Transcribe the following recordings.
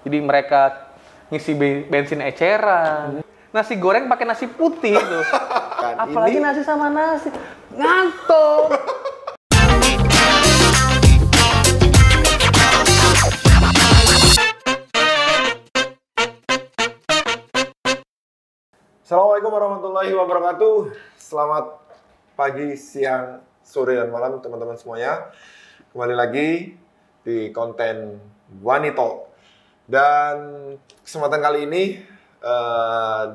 Jadi mereka ngisi bensin eceran. Nasi goreng pakai nasi putih itu. Apalagi nasi sama nasi. Ngantuk. Assalamualaikum warahmatullahi wabarakatuh. Selamat pagi, siang, sore, dan malam teman-teman semuanya. Kembali lagi di konten Wanito. Dan kesempatan kali ini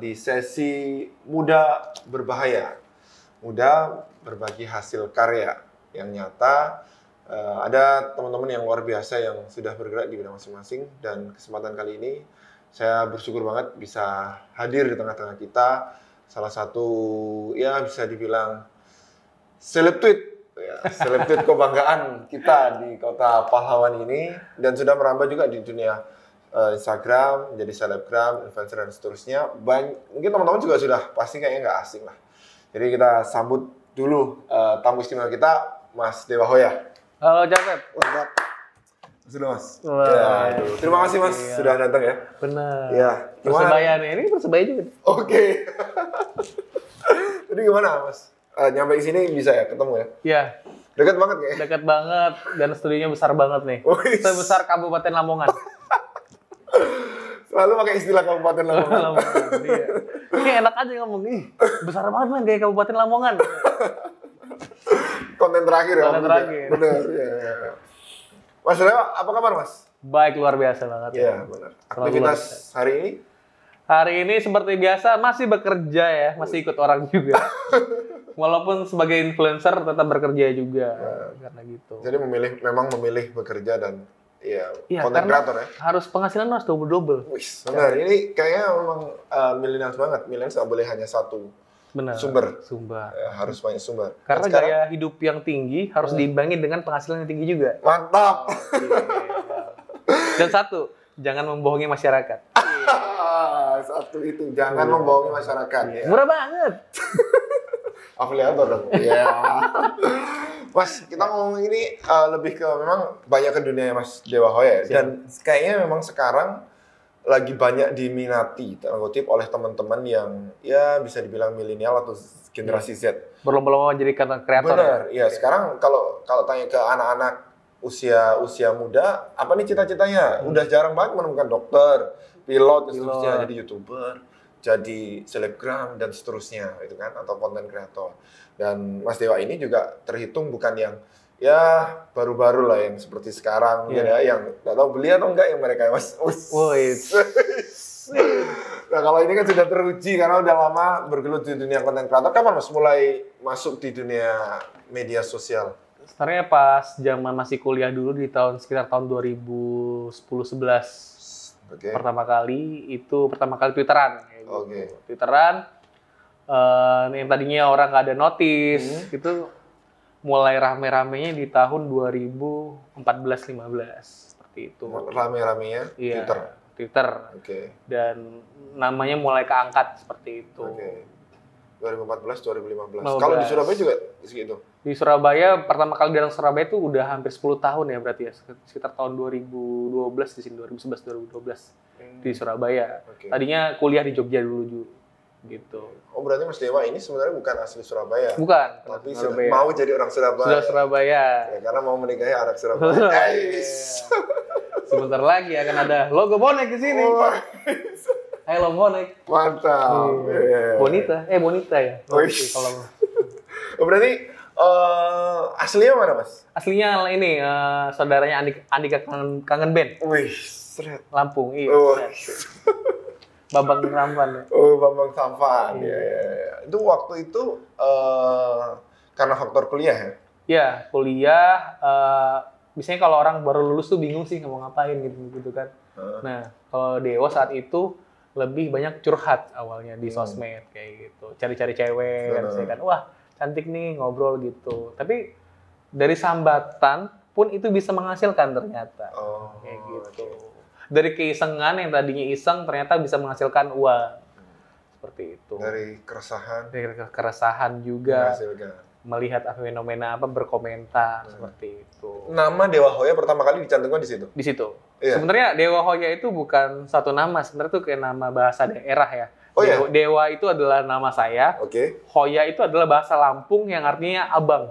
di sesi Muda Berbahaya. Muda berbagi hasil karya yang nyata. Ada teman-teman yang luar biasa yang sudah bergerak di bidang masing-masing. Dan kesempatan kali ini saya bersyukur banget bisa hadir di tengah-tengah kita. Salah satu, ya bisa dibilang seleb tweet kebanggaan kita di kota Pahlawan ini. Dan sudah merambah juga di dunia Instagram, menjadi selebgram, influencer, dan seterusnya. Mungkin teman-teman juga sudah pasti kayaknya nggak asing lah. Jadi kita sambut dulu tamu istimewa kita, Mas Dewa Hoya. Halo, Japet. Mantap. Sudah Mas. Wah, ya, terima kasih Mas sudah datang ya. Benar. Ya, Persebaya nih, ini Persebaya juga. Oke. Jadi gimana Mas? Nyampe ke sini bisa ya ketemu ya? Iya. Dekat banget kayaknya. Dekat banget dan studionya besar banget nih. Sebesar Kabupaten Lamongan. Selalu pakai istilah Kabupaten Lamongan. Iya. Ini enak aja ngomong nih. Besar banget men kayak Kabupaten Lamongan. Konten terakhir ya. Konten terakhir. Benar. Ya. Mas Dewa, apa kabar Mas? Baik, luar biasa banget. Iya, benar. Aktivitas hari ini? Hari ini seperti biasa masih bekerja ya, masih ikut orang juga. Walaupun sebagai influencer tetap bekerja juga. Karena gitu. Jadi memang memilih bekerja dan ya karena konten kreator ya. Harus penghasilan harus double. Wih, benar. Ini kayaknya memang milenial banget. Milenial nggak boleh hanya satu. Benar. Sumber. Ya, harus banyak sumber. Karena gaya hidup yang tinggi harus diimbangi dengan penghasilan yang tinggi juga. Mantap. Dan satu, jangan membohongi masyarakat. Satu itu, jangan membohongi masyarakat. Ya. Murah banget. Afiliator dong. Iya. Mas, kita ngomong ini lebih ke memang banyak ke dunia Mas Dewa Hoya. Dan kayaknya memang sekarang lagi banyak diminati, tanda kutip, oleh teman-teman yang ya bisa dibilang milenial atau generasi Z. Berlomba-lomba menjadi content creator. Benar, ya. Sekarang kalau tanya ke anak-anak usia muda, apa nih cita-citanya? Udah jarang banget menemukan dokter, pilot, dan seterusnya, jadi YouTuber, jadi selebgram, dan seterusnya, gitu kan, atau content creator. Dan Mas Dewa ini juga terhitung bukan yang ya baru-baru lah yang seperti sekarang, ya, yang nggak tahu beli atau enggak yang mereka Mas. Nah kalau ini kan sudah teruji karena udah lama bergelut di dunia konten kreator. Kapan Mas mulai masuk di dunia media sosial? Sebenarnya pas zaman masih kuliah dulu di sekitar tahun 2010-11. Pertama kali Twitteran. Twitteran, yang tadinya orang nggak ada notice, itu mulai rame-ramenya di tahun 2014-15 seperti itu. Rame-ramenya Twitter. Dan namanya mulai keangkat seperti itu. 2014-2015. Kalau di Surabaya juga segitu? Di Surabaya, pertama kali datang Surabaya itu udah hampir 10 tahun ya berarti ya. Sekitar tahun 2012 di sini, 2011-2012 di Surabaya. Tadinya kuliah di Jogja dulu gitu. Oh berarti Mas Dewa ini sebenarnya bukan asli Surabaya? Bukan. Tapi mau jadi orang Surabaya? Sudah Surabaya. Ya, karena mau menikahi anak Surabaya. Sebentar lagi akan ada logo bonek di sini. Halo bonek. Mantap. Bonita ya. Oh, berarti aslinya mana Mas? Aslinya ini saudaranya Andika Kangen Band. Wih, seret. Lampung, iya. Bambang Sampan. Bambang Sampan. Ya. Itu waktu itu karena faktor kuliah ya? Iya, kuliah. Biasanya kalau orang baru lulus tuh bingung sih mau ngapain gitu kan. Nah, kalau Dewa saat itu lebih banyak curhat awalnya di sosmed kayak gitu. Cari-cari cewek kan, saya kan, wah cantik nih ngobrol gitu. Tapi dari sambatan pun itu bisa menghasilkan ternyata. Kayak gitu. Dari keisengan yang tadinya iseng ternyata bisa menghasilkan uang. Seperti itu. Dari keresahan juga. Melihat fenomena berkomentar seperti itu. Nama Dewa Hoya pertama kali dicantumkan di situ? Di situ. Iya. Sebenarnya Dewa Hoya itu bukan satu nama, sebenarnya itu kayak nama bahasa daerah ya. Oh iya? Dewa itu adalah nama saya. Oke. Hoya itu adalah bahasa Lampung yang artinya abang.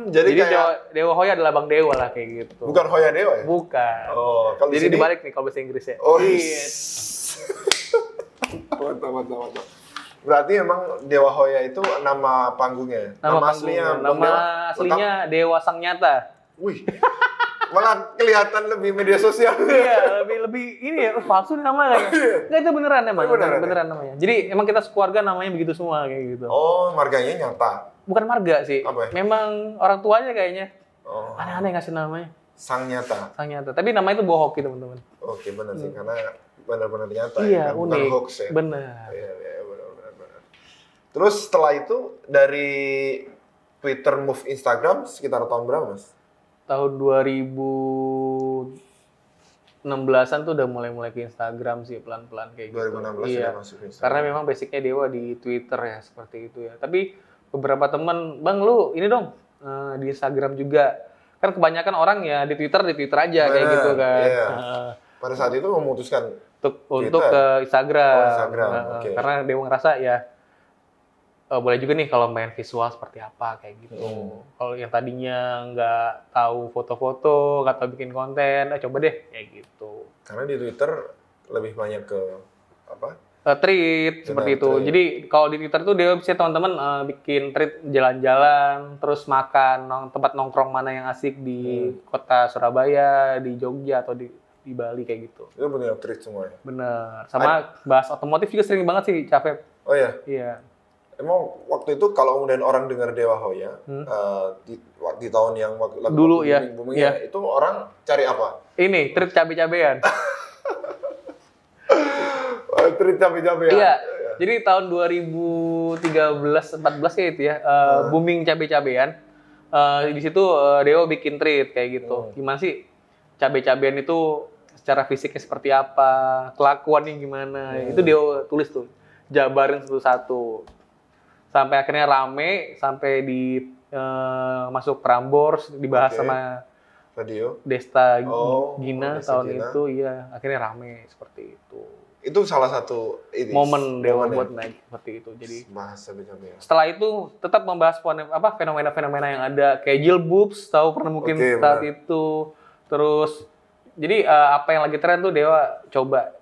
Jadi kayak Dewa Hoya adalah Bang Dewa lah kayak gitu. bukan Hoya Dewa ya? Bukan. Oh, kalau di Jadi sini dibalik nih kalau bahasa Inggrisnya. Oh, Yes. mantap. Berarti emang Dewa Hoya itu nama panggungnya. Nama aslinya Dewa Sang Nyata. Wih. Malah kelihatan lebih media sosial. Iya, lebih ini ya palsu nih nama kayaknya. Enggak, itu beneran emang. Beneran namanya. Jadi emang kita sekeluarga namanya begitu semua kayak gitu. Oh, marganya nyata. Bukan marga sih. Apa ya? Memang orang tuanya kayaknya. Oh. Aneh-aneh ngasih namanya. Sang Nyata. Sang Nyata. Tapi namanya itu bohong gitu, teman-teman. Oke, benar sih karena benar-benar nyata Iya, ya, bukan unik. hoax ya. Benar. Iya, benar. Terus setelah itu dari Twitter move Instagram sekitar tahun berapa, Mas? Tahun 2016-an tuh udah mulai ke Instagram sih pelan-pelan kayak gitu. 2016 Iya. sudah masuk Instagram. Karena memang basicnya Dewa di Twitter ya seperti itu ya. Tapi beberapa teman, "Bang, lu ini dong di Instagram juga." Kan kebanyakan orang ya di Twitter aja kayak gitu kan. Iya. Pada saat itu memutuskan Untuk ke Instagram. Oh, Instagram, oke. Karena Dewa ngerasa ya boleh juga nih kalau main visual seperti apa kayak gitu. Kalau yang tadinya nggak tahu foto-foto, nggak tahu bikin konten, coba deh kayak gitu. karena di Twitter lebih banyak ke apa? Tweet seperti itu. tweet. Jadi kalau di Twitter tuh dia bisa teman-teman bikin tweet jalan-jalan, terus makan tempat nongkrong mana yang asik di kota Surabaya, di Jogja atau di Bali kayak gitu. Itu benar tweet semua ya. Bener. Sama bahas otomotif juga sering banget sih, Cafep. Oh ya. Iya. Emang waktu itu kalau kemudian orang dengar Dewa Hoya di tahun yang Dulu ya. booming-boomingnya, itu orang cari apa? Ini tweet cabe-cabean. Tweet cabe-cabean. Iya. Jadi tahun 2013-14 kayak itu ya, booming cabe-cabean. Di situ Dewa bikin tweet kayak gitu. Gimana sih cabe-cabean itu secara fisiknya seperti apa, kelakuannya gimana. Itu Dewa tulis tuh. Jabarin satu-satu. Sampai akhirnya rame, sampai masuk Prambors, dibahas sama Radio. Desta Oh, Gina Desta tahun Gina. itu, iya akhirnya rame seperti itu. Itu salah satu Momen Dewa momen buat ya. naik seperti itu. Jadi bahas cabe-cabean. setelah itu tetap membahas fenomena-fenomena yang ada kayak Jilboobs, tahu pernah mungkin Oke, saat benar. itu. Terus jadi apa yang lagi tren tuh Dewa coba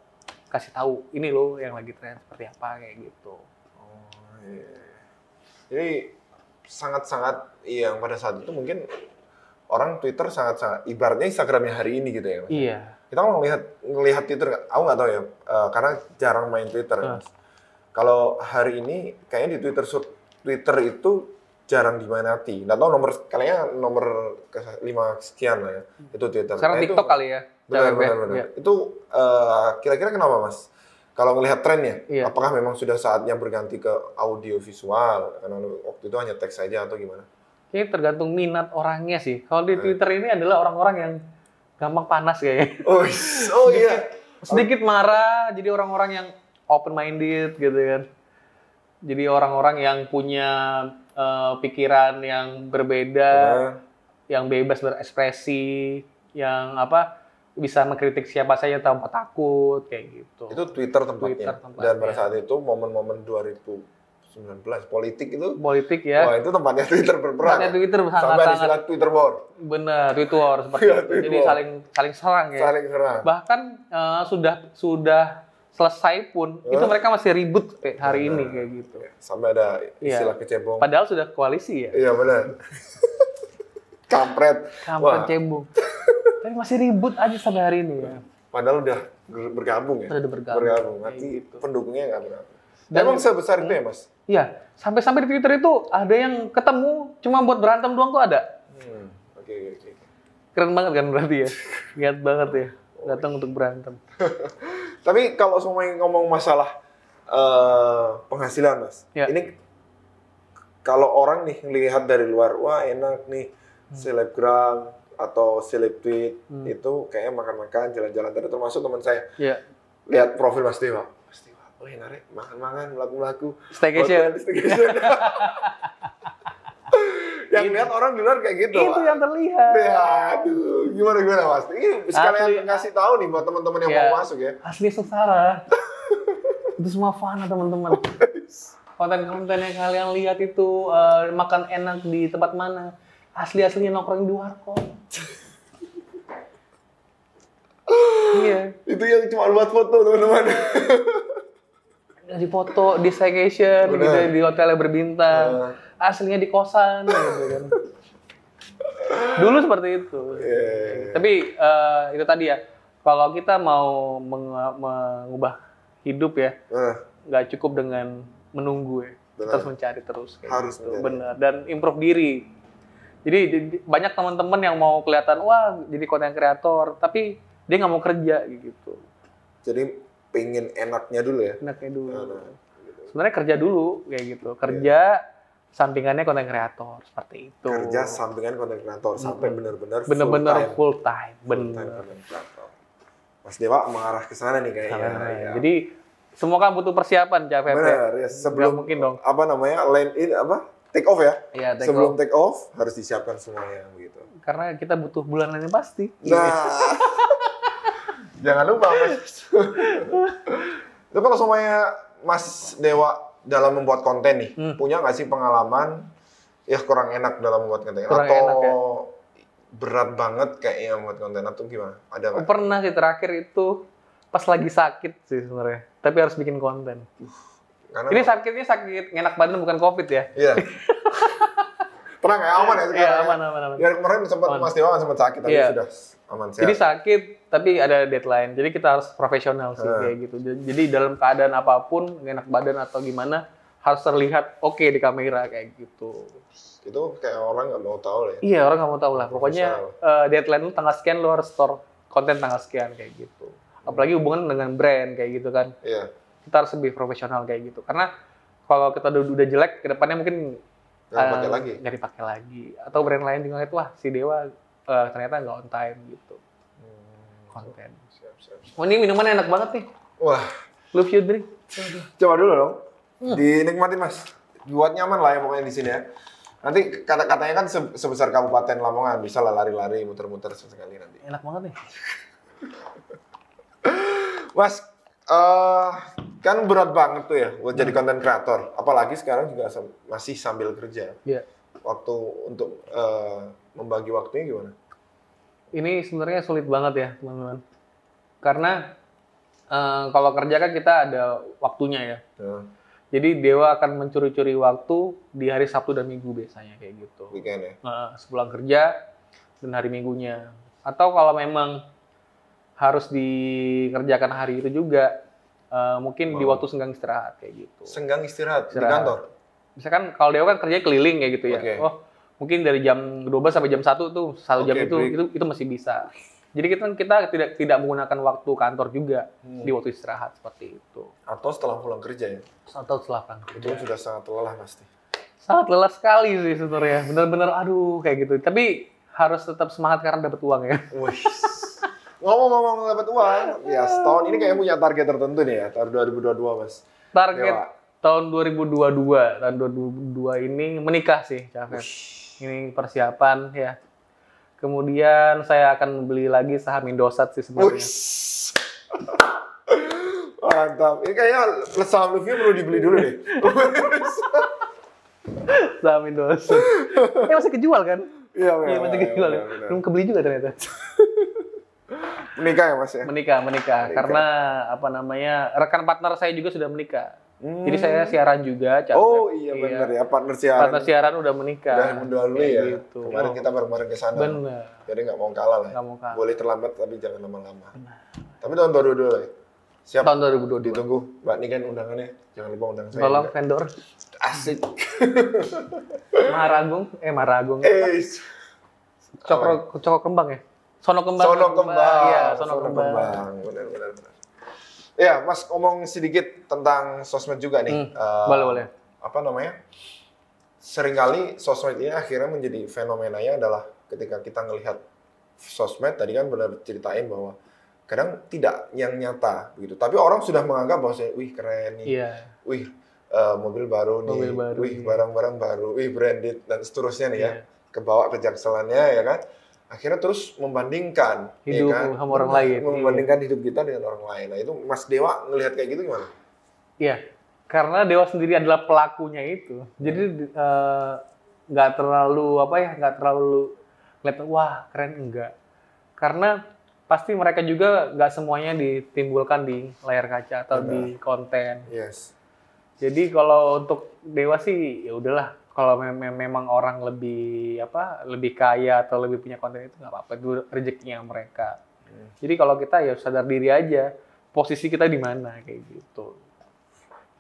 kasih tahu ini loh yang lagi tren seperti apa kayak gitu. Oh, iya. Jadi sangat-sangat yang pada saat itu mungkin orang Twitter sangat-sangat ibaratnya Instagramnya hari ini gitu ya, Mas. Iya. Kita kalau ngelihat Twitter, aku nggak tahu ya, karena jarang main Twitter. Mas. Kalau hari ini kayaknya di Twitter itu jarang diminati. Nggak tahu kayaknya nomor ke-5 sekian lah ya, itu Twitter. Sekarang Nah, TikTok kali ya. Benar. Iya. Itu kira-kira kenapa, Mas? Kalau melihat trennya, Iya. apakah memang sudah saatnya berganti ke audio visual? Karena waktu itu hanya teks saja atau gimana? Kayaknya tergantung minat orangnya sih. Kalau di Twitter ini adalah orang-orang yang gampang panas kayaknya. Oh iya. Sedikit marah, jadi orang-orang yang open minded gitu kan. Jadi orang-orang yang punya pikiran yang berbeda, yang bebas berekspresi, yang bisa mengkritik siapa saja tanpa takut kayak gitu. Itu Twitter tempatnya. Twitter tempatnya. Dan pada saat itu momen-momen 2019 politik itu, Politik ya. wah itu tempatnya Twitter berperan. Tempatnya Twitter Sampai ada sangat-sangat. istilah Twitter war. Benar, Twitter war seperti Iya, itu. Twitter Jadi war. saling serang ya. Saling serang. Bahkan sudah selesai pun itu mereka masih ribut hari ini kayak gitu. Sampai ada istilah Iya. kecebong. Padahal sudah koalisi ya. Iya benar. Kampret. Kampret cebong. Tapi masih ribut aja sampai hari ini ya. Padahal udah bergabung ya. Udah bergabung. Nanti Kayak gitu. pendukungnya nggak berapa. Dan- Emang sebesar itu ya, Mas? Iya, sampai di Twitter itu ada yang ketemu cuma buat berantem doang tuh ada. Oke. Keren banget kan berarti ya. Niat banget ya. Datang untuk berantem. Tapi kalau semua ngomong masalah penghasilan, Mas. Ya. Ini kalau orang nih lihat dari luar, wah enak nih selebgram atau seleb tweet itu kayaknya makan-makan, jalan-jalan. Tadi termasuk teman saya Iya. lihat profil Mas Dewa. Mas Dewa, narik makan-makan, melaku-melaku. Staycation. Staycation. Yang lihat orang di luar kayak gitu. Itu yang terlihat. Ya, aduh, gimana Mas? Ini sekalian ngasih tahu nih buat teman-teman yang mau masuk ya. Asli sengsara. Itu semua fana teman-teman. Konten-konten yang kalian lihat itu makan enak di tempat mana? Asli-aslinya nongkrong di warkop. Iya. Itu yang cuma buat foto teman-teman. Di foto, di staycation, gitu, di hotel yang berbintang. Aslinya di kosan, gitu kan. Dulu seperti itu. Tapi itu tadi ya, kalau kita mau mengubah hidup ya, nggak cukup dengan menunggu ya. Kita harus mencari terus. Harus gitu. Benar. Dan improve diri. Jadi banyak teman-teman yang mau kelihatan, wah jadi konten kreator, tapi dia nggak mau kerja gitu. Jadi pengen enaknya dulu ya? Enaknya dulu. Gitu. Sebenarnya kerja dulu kayak gitu. Kerja sampingannya konten kreator seperti itu. Kerja sampingan konten kreator sampai benar-benar full time. Benar. Mas Dewa mengarah ke sana nih kayaknya. Ya. Jadi semua kan butuh persiapan, Cak Fefe. Benar, ya. Sebelum mungkin dong. Apa namanya? Land in apa? Take off ya? Iya, sebelum take off harus disiapkan semuanya begitu. Karena kita butuh bulanan yang pasti. Nah. Jangan lupa, Mas. Itu kalau semuanya Mas Dewa dalam membuat konten nih, punya nggak sih pengalaman ya kurang enak dalam membuat konten? Kurang atau enak, ya? Berat banget kayaknya membuat konten atau gimana? Ada nggak? Pernah sih terakhir itu pas lagi sakit sih sebenarnya, tapi harus bikin konten. Ini sakitnya sakit enak badan bukan COVID ya? Iya. Tenang ya, aman ya sekarang. Iya, aman. Ya kemarin sempat Mas Dewa sempat sakit, tapi sudah aman sehat. Jadi sakit, tapi ada deadline. Jadi kita harus profesional sih kayak gitu. Jadi dalam keadaan apapun, enak badan atau gimana, harus terlihat oke di kamera kayak gitu. Itu kayak orang nggak mau tahu lah ya? Iya, orang nggak mau tahu lah. Pokoknya deadline lu tanggal sekian, lu harus store konten tanggal sekian kayak gitu. Apalagi hubungan dengan brand kayak gitu kan. Iya. Kita harus lebih profesional kayak gitu. Karena kalau kita udah jelek, ke depannya mungkin nggak dipakai lagi. Atau brand lain juga ngeliat, wah si Dewa ternyata nggak on time gitu. Konten. Siap. Oh ini minuman enak banget nih. Wah. Love you drink. Coba dulu dong. Dinikmati Mas. Buat nyaman lah ya pokoknya di sini ya. Nanti katanya kan sebesar Kabupaten Lamongan, bisa lah lari-lari, muter-muter sesekali nanti. Enak banget nih. Mas, kan berat banget tuh ya buat jadi konten kreator. Apalagi sekarang juga masih sambil kerja. Iya. Waktu untuk membagi waktunya gimana? Ini sebenarnya sulit banget ya teman-teman. Karena kalau kerja kan kita ada waktunya ya. Jadi Dewa akan mencuri-curi waktu di hari Sabtu dan Minggu biasanya kayak gitu. Weekend ya? Sepulang kerja dan hari Minggunya. Atau kalau memang harus dikerjakan hari itu juga, mungkin di waktu senggang istirahat kayak gitu. Senggang istirahat di kantor? Misalkan kalau Dewa kan kerja keliling kayak gitu ya. Okay. Oh, mungkin dari jam 12 sampai jam 1 tuh, 1 jam itu masih bisa. Jadi kita tidak menggunakan waktu kantor juga di waktu istirahat seperti itu. Atau setelah pulang kerja ya? Atau setelah pulang kerja. Itu sudah sangat lelah pasti. Sangat lelah sekali sih sebenarnya. Benar-benar aduh kayak gitu. Tapi harus tetap semangat karena dapat uang ya. Wih. Ngomong-ngomong dapat uang, ya setahun ini kayaknya punya target tertentu nih ya, tahun 2022 Mas. Target Dewa. tahun 2022. Tahun 2022 ini menikah sih, Cafet. Ini persiapan ya. Kemudian saya akan beli lagi saham Indosat sih sebenarnya. Mantap. Ini kayaknya saham Luvio perlu dibeli dulu deh. Saham Indosat. Masih kejual kan? Iya, masih kejual. Belum kebeli juga ternyata. Menikah ya Mas ya? Menikah. Karena apa namanya, rekan partner saya juga sudah menikah. Jadi saya siaran juga. Oh iya benar ya, partner siaran. Partner siaran udah menikah. Udah mendahului ya. Gitu. Kemarin kita bareng-bareng ke sana. Benar. Jadi nggak mau kalah lah. Nggak mau kalah. Boleh terlambat tapi jangan lama-lama. Tapi tahun 2022 lah ya. Siap. Tahun 2022. Ditunggu Mbak Niken undangannya. Jangan lupa undang saya. Tolong juga. vendor. Asik. Maharagung. Cokro Kembang ya? Sono Kembang. Iya, Sono Kembang. Benar. Ya, Mas ngomong sedikit tentang sosmed juga nih. Boleh. Apa namanya? Seringkali sosmed ini akhirnya menjadi fenomenanya adalah ketika kita ngelihat sosmed, tadi kan benar ceritain bahwa kadang tidak yang nyata begitu. Tapi orang sudah menganggap bahwa wih keren nih. Iya. Wih mobil baru nih, Mobil baru, wih iya. barang-barang baru, wih branded dan seterusnya nih ya, Iya. kebawa ke jakselannya ya kan, akhirnya terus membandingkan Hidup ya kan? sama orang Benar, lain, membandingkan hidup kita dengan orang lain. Nah itu Mas Dewa ngelihat kayak gitu gimana? Iya, karena Dewa sendiri adalah pelakunya itu. Jadi nggak terlalu nggak terlalu ngeliat wah keren enggak. Karena pasti mereka juga nggak semuanya ditimbulkan di layar kaca atau di konten. Yes. Jadi kalau untuk Dewa sih ya udahlah. Kalau memang orang lebih kaya atau lebih punya konten itu nggak apa-apa, itu rezekinya mereka. Jadi kalau kita ya sadar diri aja posisi kita di mana kayak gitu.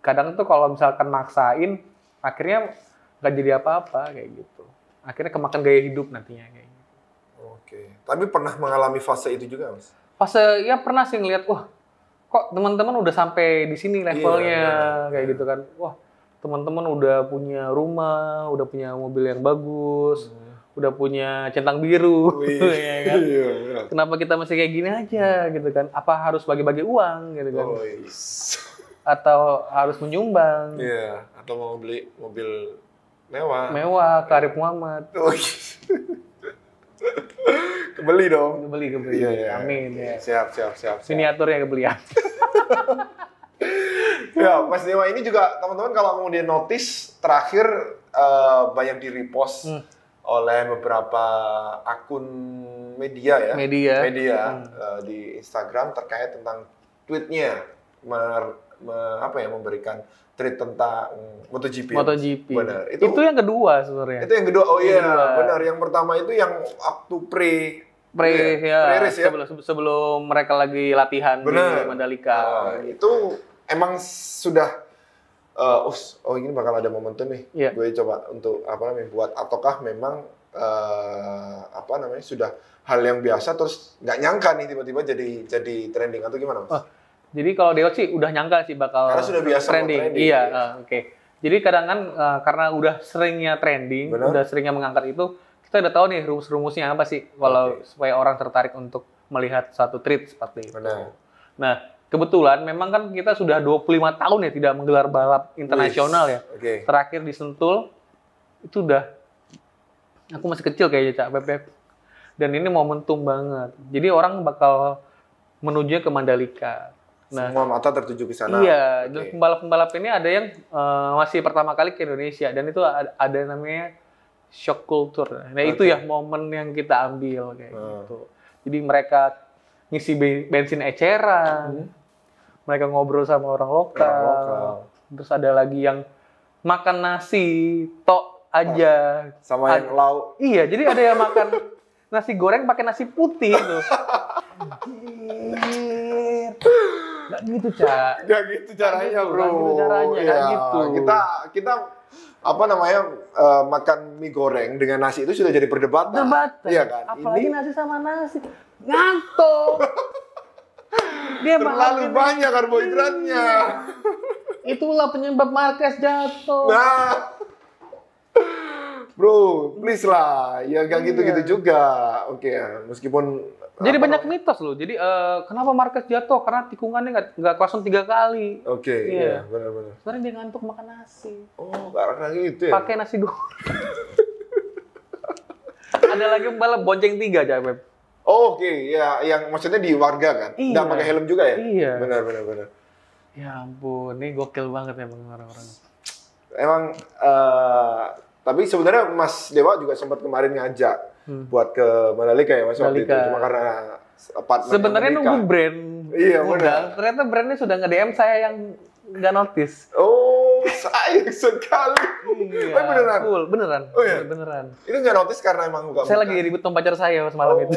Kadang tuh kalau misalkan maksain, akhirnya nggak jadi apa-apa kayak gitu. Akhirnya kemakan gaya hidup nantinya kayak gitu. Oke. Tapi pernah mengalami fase itu juga, Mas? Fase ya pernah sih ngeliat, wah kok teman-teman udah sampai di sini levelnya kayak gitu kan. Wah teman-teman udah punya rumah, udah punya mobil yang bagus, udah punya centang biru, ya kan? Iya. Kenapa kita masih kayak gini aja gitu kan? Apa harus bagi-bagi uang gitu kan? Oh, yes. Atau harus menyumbang? Iya. Atau mau beli mobil mewah. Mewah, ke Arif Muhammad. Oh, yes. Kebeli dong. Kebeli. Iya, iya. Amin ya. Siap. Miniaturnya kebelian. Ya, Mas Dewa ini juga teman-teman kalau mau dia notice terakhir banyak di repost oleh beberapa akun media ya. Media. Di Instagram terkait tentang tweetnya memberikan tweet tentang MotoGP. MotoGP. Benar. Itu yang kedua sebenarnya. Itu yang kedua. Oh iya, kedua. benar. Yang pertama itu yang waktu pre-race ya. Sebelum mereka lagi latihan di Mandalika. Itu emang sudah ini bakal ada momentum nih. Yeah. Gue coba untuk buat ataukah memang sudah hal yang biasa terus nggak nyangka nih tiba-tiba jadi trending atau gimana, Mas? Jadi kalau Dewa sih udah nyangka sih bakal karena sudah biasa trending. Iya, oke. Jadi kadang kan karena udah seringnya trending, udah seringnya mengangkat itu, kita udah tahu nih rumus-rumusnya apa sih kalau supaya orang tertarik untuk melihat satu tweet seperti itu. Benar. Nah, kebetulan memang kan kita sudah 25 tahun ya tidak menggelar balap internasional ya. Okay. Terakhir di Sentul itu udah aku masih kecil kayaknya Cak Beb. Dan ini momentum banget. Jadi orang bakal menuju ke Mandalika. Nah, semua mata tertuju ke sana. Iya, dan pembalap-pembalap ini ada yang masih pertama kali ke Indonesia dan itu ada namanya shock culture. Nah, itu ya momen yang kita ambil kayak gitu. Jadi mereka ngisi bensin eceran. Mereka ngobrol sama orang lokal. Terus ada lagi yang makan nasi tok aja sama yang lauk. Iya, jadi ada yang makan nasi goreng pakai nasi putih tuh. Nggak gitu, Cak. Nggak gitu caranya, bro. Nggak gitu caranya, nggak gitu. Kita makan mie goreng dengan nasi itu sudah jadi perdebatan. Iya kan? Apalagi nasi sama nasi. Ngantuk. Dia terlalu banyak karbohidratnya. Itulah penyebab Marquez jatuh. Nah. Bro, please lah. Ya nggak gitu-gitu juga. Oke, meskipun jadi banyak mitos loh. Jadi kenapa Marquez jatuh? Karena tikungannya nggak klakson 3 kali. Oke, iya benar-benar. Sebenarnya dia ngantuk makan nasi. Oh, karena gitu ya. Pakai nasi goreng. Ada lagi pembalap bonceng 3 aja, Beb. Oh, oke, ya, yang maksudnya di warga kan? Iya. Nggak pakai helm juga ya? Iya. Benar. Ya ampun, ini gokil banget emang orang-orang. Emang, tapi sebenarnya Mas Dewa juga sempat kemarin ngajak buat ke Mandalika ya Mas waktu itu. Cuma karena partner sebenarnya nunggu brand. Iya, benar. Ternyata brandnya sudah nge-DM saya yang nggak notice. Oh, sayang sekali. Iya, beneran? Cool, beneran. Oh iya? Beneran. Itu nggak notice karena emang nggak. Saya lagi ribut sama pacar saya semalam itu.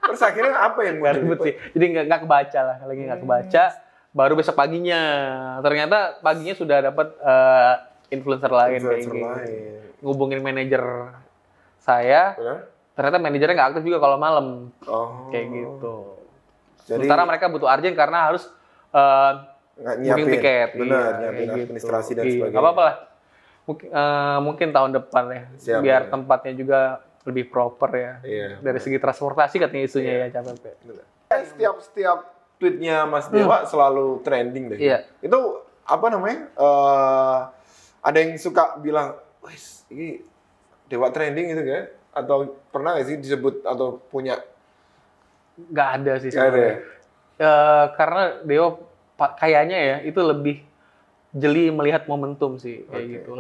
Terus akhirnya apa yang nggak ribut sih. Jadi nggak kebaca lah. Lagi nggak kebaca. Baru besok paginya. Ternyata paginya sudah dapat influencer lain. Ngubungin manajer saya. Ternyata manajernya nggak aktif juga kalau malam. Kayak gitu. Jadi, sementara mereka butuh urgent karena harus booking tiket. Benar, nyiapin administrasi dan sebagainya. Nggak apa-apa lah. Mungkin tahun depan ya. Siap, biar tempatnya juga lebih proper ya. Iya. Dari segi transportasi katanya isunya ya capek. Setiap tweetnya Mas Dewa selalu trending deh. Iya. Itu apa namanya? Ada yang suka bilang, wes ini dewa trending gitu kan? Atau pernah nggak sih disebut atau punya? Nggak ada sih Nggak ada sebenarnya. ya? Karena Dewa kayaknya ya itu lebih jeli melihat momentum sih kayak Oke. gitu.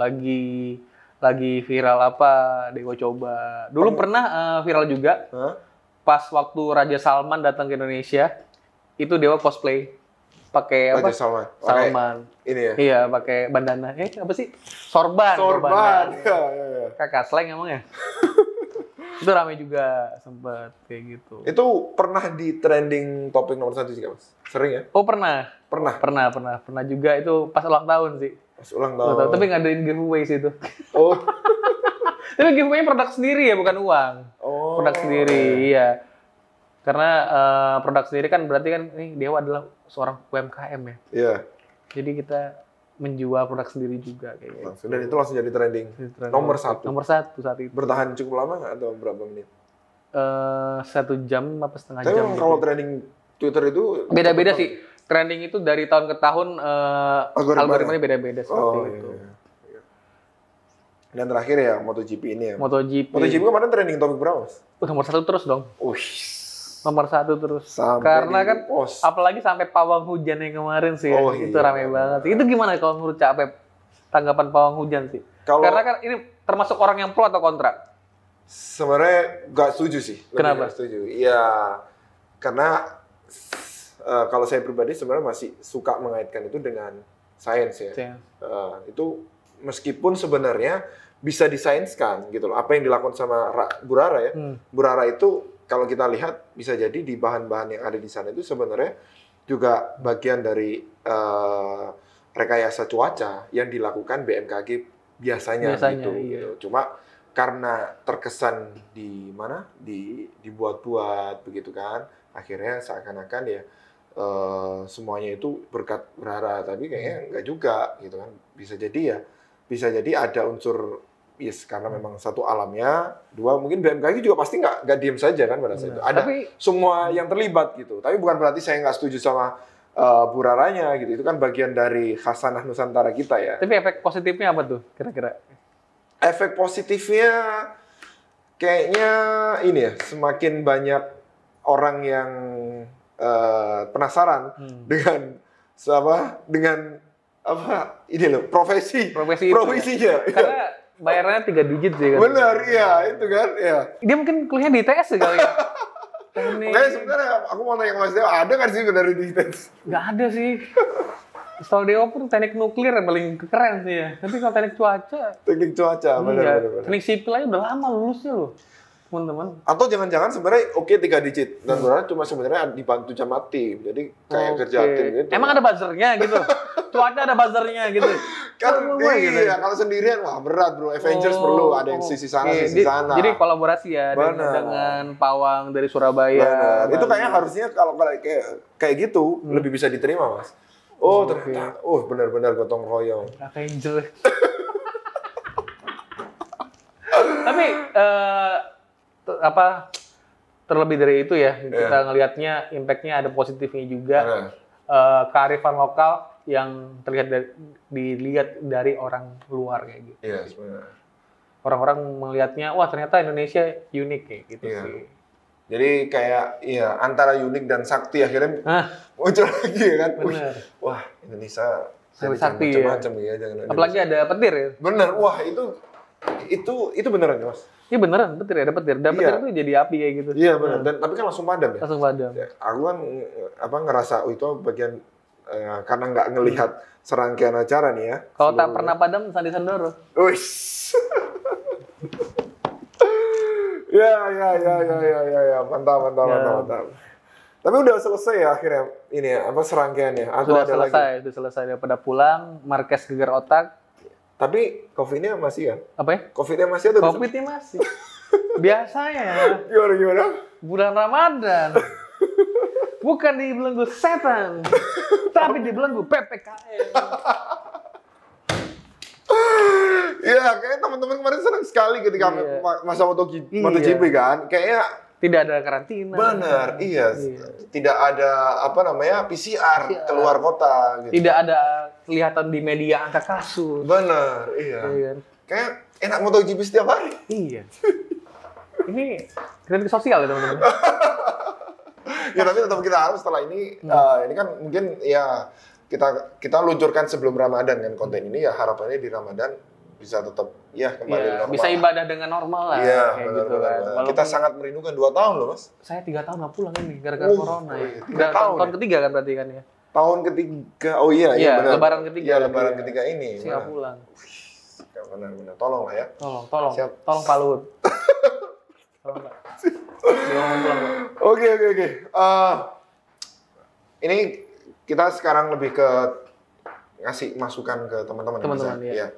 Lagi viral apa Dewa coba. Dulu pernah viral juga Hah? pas waktu Raja Salman datang ke Indonesia, itu Dewa cosplay pakai apa? Raja Salman. Salman. Ini ya? Iya, pakai bandana. Apa sih? Sorban. Sorban. Ya. Kakak slang emang ya? Itu rame juga sempet kayak gitu. Itu pernah di trending topik nomor 1 sih, Mas? Sering ya? Oh, pernah. Pernah. Pernah juga itu pas ulang tahun sih. Pas ulang tahun. Tapi ngadain giveaway sih itu. Oh. Tapi giveaway produk sendiri ya, bukan uang. Oh. Produk sendiri, iya. Karena produk sendiri kan berarti kan ini Dewa adalah seorang UMKM ya. Iya. Jadi kita menjual produk sendiri juga kayak gitu. Dan itu langsung jadi trending. Nomor 1. Nomor 1 saat itu. Bertahan cukup lama nggak atau berapa menit? 1 jam apa setengah Tapi jam. memang gitu. kalau trending Twitter itu Beda-beda sih. Trending itu dari tahun ke tahun algoritmanya beda-beda seperti itu. Iya. Dan terakhir ya MotoGP ini ya. MotoGP. MotoGP kemarin trending topik berapa, Mas? Nomor 1 terus dong. Nomor 1 terus. Sampai Karena di kan post. apalagi sampai pawang hujan yang kemarin sih. Oh, Itu iya. rame banget. Itu gimana kalau menurut Cak Apep? Tanggapan pawang hujan sih. Karena kan ini termasuk orang yang pro atau kontra? Sebenarnya nggak setuju sih. Lebih Kenapa? nggak setuju. Iya, karena kalau saya pribadi sebenarnya masih suka mengaitkan itu dengan sains ya. Itu meskipun sebenarnya bisa disainskan gitu loh. Apa yang dilakukan sama Bu Rara ya. Bu Rara itu kalau kita lihat bisa jadi di bahan-bahan yang ada di sana itu sebenarnya juga bagian dari rekayasa cuaca yang dilakukan BMKG biasanya gitu. Iya. Gitu. Cuma karena terkesan dibuat-buat begitu kan, akhirnya seakan-akan ya semuanya itu berkat Rara, tapi kayaknya nggak juga gitu kan. Bisa jadi ada unsur karena memang satu alamnya, dua mungkin BMKG juga pasti nggak diem saja kan pada saat itu. Ada semua yang terlibat gitu. Tapi bukan berarti saya nggak setuju sama Bu Raranya gitu. Itu kan bagian dari khasanah Nusantara kita ya. Tapi efek positifnya apa tuh kira-kira? Efek positifnya kayaknya ini ya, semakin banyak orang yang penasaran dengan ini loh, profesinya. Karena bayarnya 3 digit sih kan. Benar, iya, itu kan, ya. Dia mungkin kuliahnya di ITS sih kali ya. Makanya sebenarnya aku mau tanya ke Mas Dewa, ada nggak sih dari di ITS? Nggak ada sih. Setahu Dewa pun teknik nuklir yang paling keren sih ya. Tapi kalau teknik cuaca. Teknik cuaca, benar. Teknik sipil aja udah lama lulusnya loh, teman-teman. Atau jangan-jangan sebenarnya 3 digit. Dan sebenarnya cuma sebenarnya dibantu sama tim. Jadi kayak kerja tim gitu. Emang ada buzzernya gitu? Cuaca ada buzzernya gitu? Kan iya, kalau sendirian wah berat bro. Avengers perlu ada yang sisi sana, sisi sana. Jadi kolaborasi ya dengan pawang dari Surabaya. Itu kayaknya harusnya kalau kayak gitu lebih bisa diterima, Mas. Oh, ternyata benar-benar gotong royong. Avenger. Tapi terlebih dari itu ya, kita ngelihatnya impact-nya ada positifnya juga. Kearifan lokal yang dilihat dari orang luar kayak gitu. Iya, sebenarnya. Orang-orang melihatnya, wah ternyata Indonesia unik kayak gitu sih. Jadi kayak antara unik dan sakti akhirnya muncul lagi kan. Bener. Wah, Indonesia sakti macam-macam ya. Apalagi ada petir ya. Bener, wah itu beneran Mas. Iya beneran, petir ada petir. Dan petir itu jadi api kayak gitu. Iya benar. Dan tapi kan langsung padam ya. Langsung padam. Ya, aku kan ngerasa itu bagian karena nggak ngelihat serangkaian acara nih ya. Kalau tak pernah padam, Sandi Sandoro. Wih. Ya, mantap. Tapi udah selesai ya akhirnya ini ya, serangkaiannya? Sudah selesai. Daripada pulang, Marquez geger otak. Tapi COVID-nya masih kan? Apa ya? COVID-nya masih atau COVID-nya masih. Biasanya. Gimana? Bulan Ramadan. Bukan dibelenggu setan, tapi dibelenggu PPKM. Iya, kayaknya teman-teman kemarin senang sekali ketika masa MotoGP kan. Kayaknya Tidak ada karantina. Benar, iya. Tidak ada PCR keluar kota. Gitu. Tidak ada kelihatan di media angka kasus. Benar, iya. Kayak enak MotoGP setiap hari. Iya. Ini kritik sosial ya teman-teman. Ya tapi tetap kita harus setelah ini, ini kan mungkin ya kita luncurkan sebelum Ramadan kan konten ini ya harapannya di Ramadan bisa tetap ya kembali normal. Bisa ibadah dengan normal lah. Iya, kayak benar, gitu kan. benar. Kita sangat merindukan 2 tahun loh Mas. Saya 3 tahun nggak pulang ini gara-gara corona ya. 3 tahun. Tahun ketiga kan berarti kan ya. Tahun ketiga, oh iya benar. Lebaran ketiga. Iya, lebaran ketiga ini. Saya nggak pulang. Benar. Tolong lah ya. Tolong. Siap. Tolong Pak Luhut. Tolong Pak. Dia mau pulang. Oke. Ini kita sekarang lebih ke ngasih masukan ke teman-teman. Ya.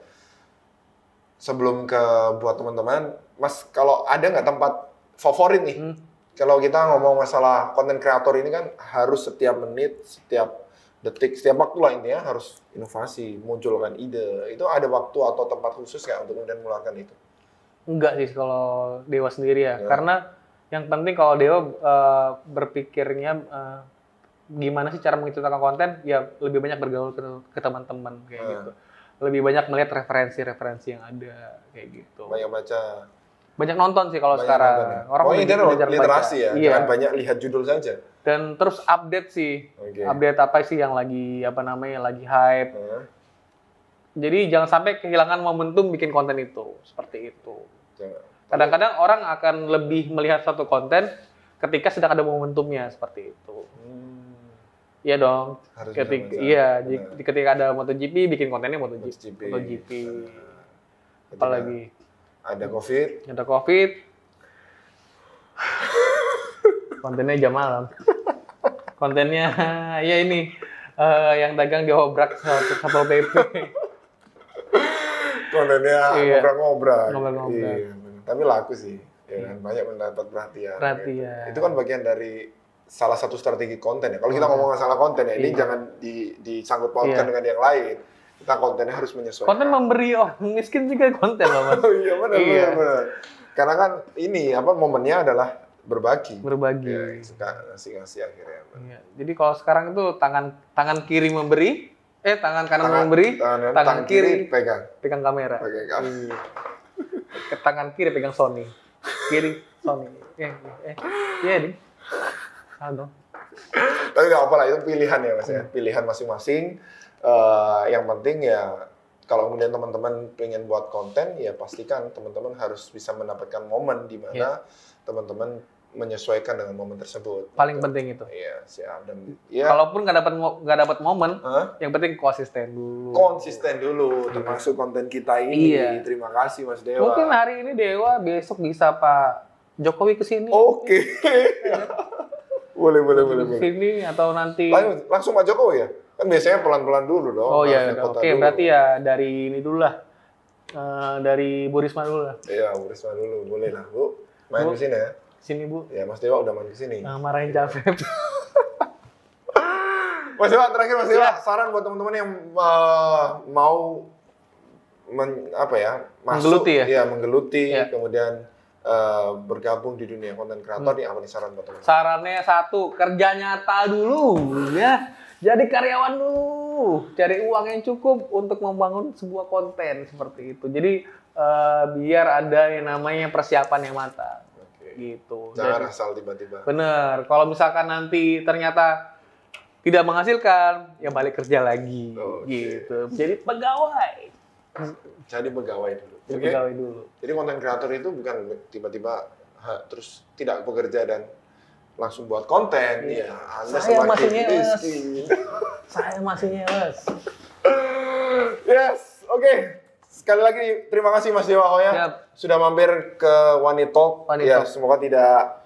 Sebelum ke buat teman-teman, Mas, kalau ada nggak tempat favorit nih? Kalau kita ngomong masalah konten kreator ini kan harus setiap menit, setiap detik, setiap waktu lah intinya harus inovasi, munculkan ide. Itu ada waktu atau tempat khusus nggak untuk kemudian mengeluarkan itu? Enggak sih kalau Dewa sendiri ya. Karena yang penting kalau Dewa berpikirnya gimana sih cara menciptakan konten, ya lebih banyak bergaul ke teman-teman kayak gitu. Lebih banyak melihat referensi yang ada kayak gitu. Banyak baca. Banyak nonton sih kalau sekarang. Ya. Orang belajar literasi baca. Ya, jangan banyak lihat judul saja. Dan terus update sih. Update apa sih yang lagi lagi hype. Jadi jangan sampai kehilangan momentum bikin konten itu. Seperti itu. Kadang-kadang orang akan lebih melihat satu konten ketika sedang ada momentumnya seperti itu. Iya dong. Ketika ada MotoGP bikin kontennya MotoGP. Apalagi ada COVID. Kontennya jam malam. Kontennya ya ini yang dagang diobrak Satpol PP. Kontennya ngobrol-ngobrol. Iya, tapi laku sih. Ya kan banyak mendapat perhatian. Gitu. Itu kan bagian dari salah satu strategi konten ya. Kalau kita ngomong masalah konten ya, ini jangan disangkut pautkan dengan yang lain. Kita kontennya harus menyesuaikan. Konten memberi orang miskin juga konten loh, Mas. Oh iya benar. Karena kan ini momennya adalah berbagi. Ya, suka ngasih akhirnya. Iya. Jadi kalau sekarang itu tangan kiri memberi, tangan kanan memberi, tangan kiri pegang kamera. Iya. Tangan kiri pegang Sony. Sony. Iya nih. Halo. Tapi nggak apa-apa lah, itu pilihan ya Mas ya. Pilihan masing-masing. Yang penting ya kalau kemudian teman-teman pengen buat konten ya pastikan teman-teman harus bisa mendapatkan momen di mana teman-teman menyesuaikan dengan momen tersebut. Paling penting itu. Iya, siap. Dan kalaupun nggak dapat momen, yang penting konsisten dulu. Termasuk konten kita ini. Iya. Terima kasih Mas Dewa. Mungkin hari ini Dewa, besok bisa Pak Jokowi kesini. Oke. Boleh. Kesini atau nanti. Langsung Pak Jokowi ya? Kan biasanya pelan-pelan dulu dong. Oh iya, oke. Berarti ya dari ini dulu lah. Dari Bu Risma dulu lah. Iya, Bu Risma dulu. Boleh lah, Bu. Main ke sini ya. Sini, Bu. Ya, Mas Dewa udah main ke sini. Marahin capek. Mas Dewa, terakhir Mas Dewa, saran buat teman-teman yang mau masuk, menggeluti, kemudian bergabung di dunia konten kreator, apa nih saran buat teman-teman? Sarannya satu, kerja nyata dulu, ya. Jadi karyawan dulu, cari uang yang cukup untuk membangun sebuah konten seperti itu. Jadi biar ada yang namanya persiapan yang matang. Gitu. Jangan asal tiba-tiba. Bener. Kalau misalkan nanti ternyata tidak menghasilkan, ya balik kerja lagi. Gitu. Jadi pegawai. dulu. Jadi konten kreator itu bukan tiba-tiba terus tidak bekerja dan langsung buat konten. Ya, Anda saya masih nyeles. Yes, oke. Sekali lagi terima kasih Mas Dewa Hoya sudah mampir ke Wanitalk. Ya, semoga tidak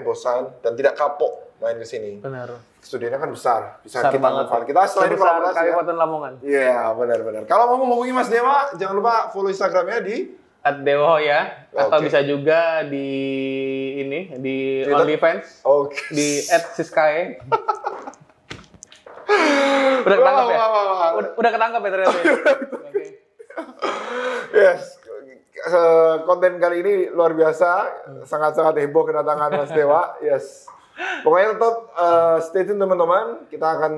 bosan dan tidak kapok main ke sini. Benar. Studionya kan besar, bisa kita manfaatkan. Kita selain kolaborasi Kabupaten Lamongan. Iya, benar. Kalau mau menghubungi Mas Dewa, jangan lupa follow Instagramnya di @dewahoya atau bisa juga di OnlyFans. Di @siskae. Udah ketangkap ya? Udah ketangkap ya ternyata. Yes. konten kali ini luar biasa, sangat-sangat heboh kedatangan Mas Dewa. Yes. Pokoknya tetap stay tune teman-teman. Kita akan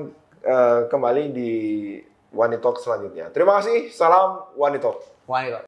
kembali di One Talk selanjutnya. Terima kasih. Salam One Talk. Wah,